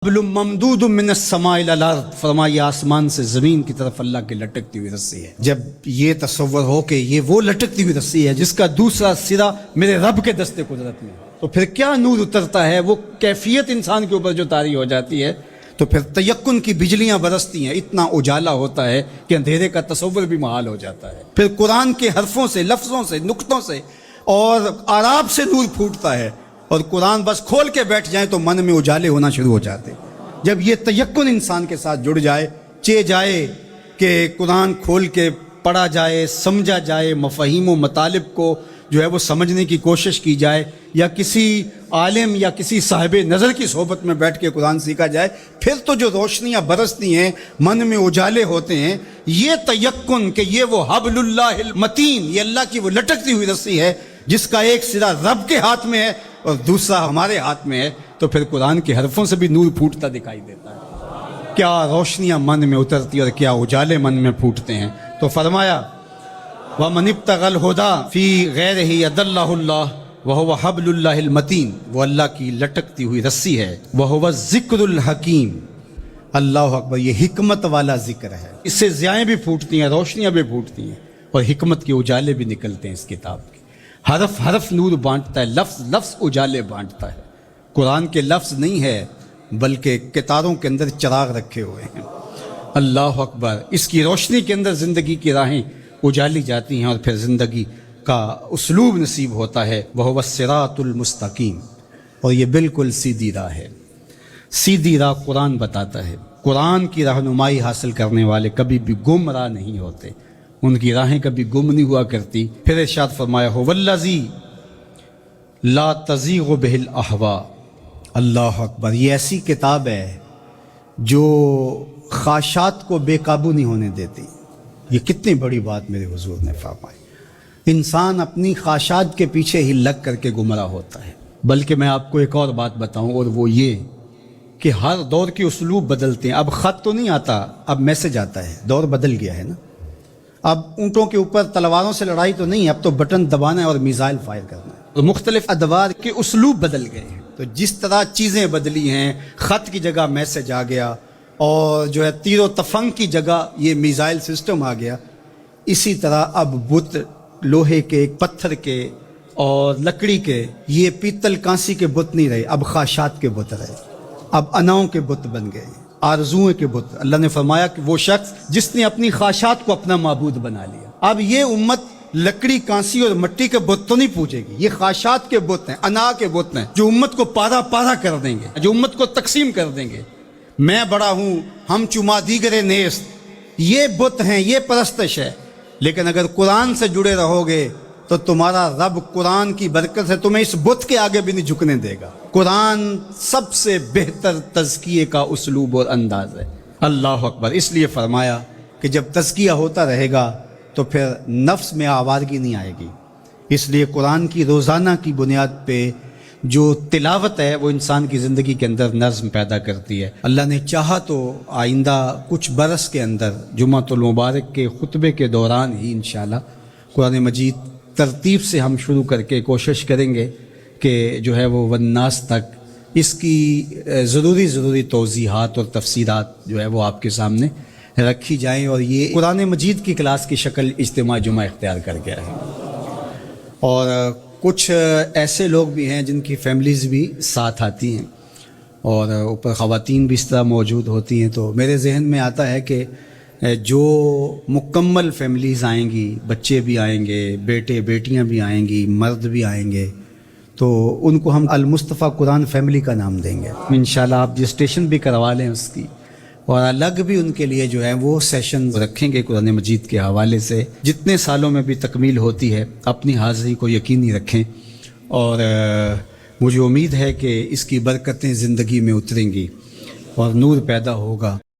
ممدود من السماء الى الارض، فرمایا آسمان سے زمین کی طرف اللہ کی لٹکتی ہوئی رسی ہے۔ جب یہ تصور ہو کہ یہ وہ لٹکتی ہوئی رسی ہے جس کا دوسرا سرا میرے رب کے دست قدرت میں، تو پھر کیا نور اترتا ہے، وہ کیفیت انسان کے اوپر جو طاری ہو جاتی ہے، تو پھر تیقن کی بجلیاں برستی ہیں، اتنا اجالا ہوتا ہے کہ اندھیرے کا تصور بھی محال ہو جاتا ہے۔ پھر قرآن کے حرفوں سے، لفظوں سے، نقطوں سے اور آراب سے نور پھوٹتا ہے، اور قرآن بس کھول کے بیٹھ جائیں تو من میں اجالے ہونا شروع ہو جاتے۔ جب یہ تیقن انسان کے ساتھ جڑ جائے، چے جائے کہ قرآن کھول کے پڑھا جائے، سمجھا جائے، مفاہیم و مطالب کو جو ہے وہ سمجھنے کی کوشش کی جائے، یا کسی عالم یا کسی صاحب نظر کی صحبت میں بیٹھ کے قرآن سیکھا جائے، پھر تو جو روشنیاں برستی ہیں، من میں اجالے ہوتے ہیں۔ یہ تیقن کہ یہ وہ حبل اللہ المتین، یہ اللہ کی وہ لٹکتی ہوئی رسی ہے جس کا ایک سرا رب کے ہاتھ میں ہے اور دوسرا ہمارے ہاتھ میں ہے، تو پھر قرآن کے حرفوں سے بھی نور پھوٹتا دکھائی دیتا ہے۔ کیا روشنیاں من میں اترتی اور کیا اجالے من میں پھوٹتے ہیں۔ تو فرمایا وَمَنِ ابْتَغَى الْهُدَى فِي غَيْرِهِ أَضَلَّهُ اللَّهُ وَهُوَ حَبْلُ اللَّهِ الْمَتِينُ، وہ اللہ کی لٹکتی ہوئی رسی ہے۔ وَهُوَ الذِّكْرُ الْحَكِيمُ، اللہ اکبر، یہ حکمت والا ذکر ہے۔ اس سے ضیائیں بھی پھوٹتی ہیں، روشنیاں بھی پھوٹتی ہیں، اور حکمت کے اجالے بھی نکلتے ہیں اس کتاب کے۔ حرف حرف نور بانٹتا ہے، لفظ لفظ اجالے بانٹتا ہے۔ قرآن کے لفظ نہیں ہے بلکہ کتاروں کے اندر چراغ رکھے ہوئے ہیں۔ اللہ اکبر، اس کی روشنی کے اندر زندگی کی راہیں اجالی جاتی ہیں، اور پھر زندگی کا اسلوب نصیب ہوتا ہے۔ وَهُوَ الصِّرَاطُ الْمُسْتَقِيمُ، اور یہ بالکل سیدھی راہ ہے۔ سیدھی راہ قرآن بتاتا ہے۔ قرآن کی رہنمائی حاصل کرنے والے کبھی بھی گمراہ نہیں ہوتے، ان کی راہیں کبھی گم نہیں ہوا کرتی۔ پھر ارشاد فرمایا هُوَ الَّذِي لَا تَزِيغُ بِهِ الْأَهْوَاءُ، اللہ اکبر، یہ ایسی کتاب ہے جو خواہشات کو بے قابو نہیں ہونے دیتی۔ یہ کتنی بڑی بات میرے حضور نے فرمائی۔ انسان اپنی خواہشات کے پیچھے ہی لگ کر کے گمراہ ہوتا ہے۔ بلکہ میں آپ کو ایک اور بات بتاؤں، اور وہ یہ کہ ہر دور کے اسلوب بدلتے ہیں۔ اب خط تو نہیں آتا، اب میسج آتا ہے۔ دور بدل گیا ہے نا۔ اب اونٹوں کے اوپر تلواروں سے لڑائی تو نہیں، اب تو بٹن دبانا ہے اور میزائل فائر کرنا ہے۔ تو مختلف ادوار کے اسلوب بدل گئے ہیں، تو جس طرح چیزیں بدلی ہیں، خط کی جگہ میسج آ گیا، اور جو ہے تیر و تفنگ کی جگہ یہ میزائل سسٹم آ گیا، اسی طرح اب بت لوہے کے، پتھر کے اور لکڑی کے، یہ پیتل کانسی کے بت نہیں رہے، اب خواہشات کے بت رہے، اب اناؤں کے بت بن گئے، آرزوؤں کے بت۔ اللہ نے فرمایا کہ وہ شخص جس نے اپنی خواہشات کو اپنا معبود بنا لیا۔ اب یہ امت لکڑی، کانسی اور مٹی کے بت تو نہیں پوجے گی، یہ خواہشات کے بت ہیں، انا کے بت ہیں، جو امت کو پارا پارا کر دیں گے، جو امت کو تقسیم کر دیں گے۔ میں بڑا ہوں، ہم چما دیگر نیست، یہ بت ہیں، یہ پرستش ہے۔ لیکن اگر قرآن سے جڑے رہو گے تو تمہارا رب قرآن کی برکت سے تمہیں اس بت کے آگے بھی نہیں جھکنے دے گا۔ قرآن سب سے بہتر تزکیے کا اسلوب اور انداز ہے۔ اللہ اکبر، اس لیے فرمایا کہ جب تزکیہ ہوتا رہے گا تو پھر نفس میں آوارگی نہیں آئے گی۔ اس لیے قرآن کی روزانہ کی بنیاد پہ جو تلاوت ہے وہ انسان کی زندگی کے اندر نظم پیدا کرتی ہے۔ اللہ نے چاہا تو آئندہ کچھ برس کے اندر جمعۃ المبارک کے خطبے کے دوران ہی انشاءاللہ قرآن مجید ترتیب سے ہم شروع کر کے کوشش کریں گے کہ جو ہے وہ والناس تک اس کی ضروری توضیحات اور تفسیرات جو ہے وہ آپ کے سامنے رکھی جائیں، اور یہ قرآن مجید کی کلاس کی شکل اجتماع جمعہ اختیار کر گیا ہے۔ اور کچھ ایسے لوگ بھی ہیں جن کی فیملیز بھی ساتھ آتی ہیں، اور اوپر خواتین بھی اس طرح موجود ہوتی ہیں، تو میرے ذہن میں آتا ہے کہ جو مکمل فیملیز آئیں گی، بچے بھی آئیں گے، بیٹے بیٹیاں بھی آئیں گی، مرد بھی آئیں گے، تو ان کو ہم المصطفیٰ قرآن فیملی کا نام دیں گے۔ انشاءاللہ آپ رجسٹریشن بھی کروا لیں اس کی، اور الگ بھی ان کے لیے جو ہے وہ سیشن رکھیں گے قرآن مجید کے حوالے سے۔ جتنے سالوں میں بھی تکمیل ہوتی ہے اپنی حاضری کو یقینی رکھیں، اور مجھے امید ہے کہ اس کی برکتیں زندگی میں اتریں گی اور نور پیدا ہوگا۔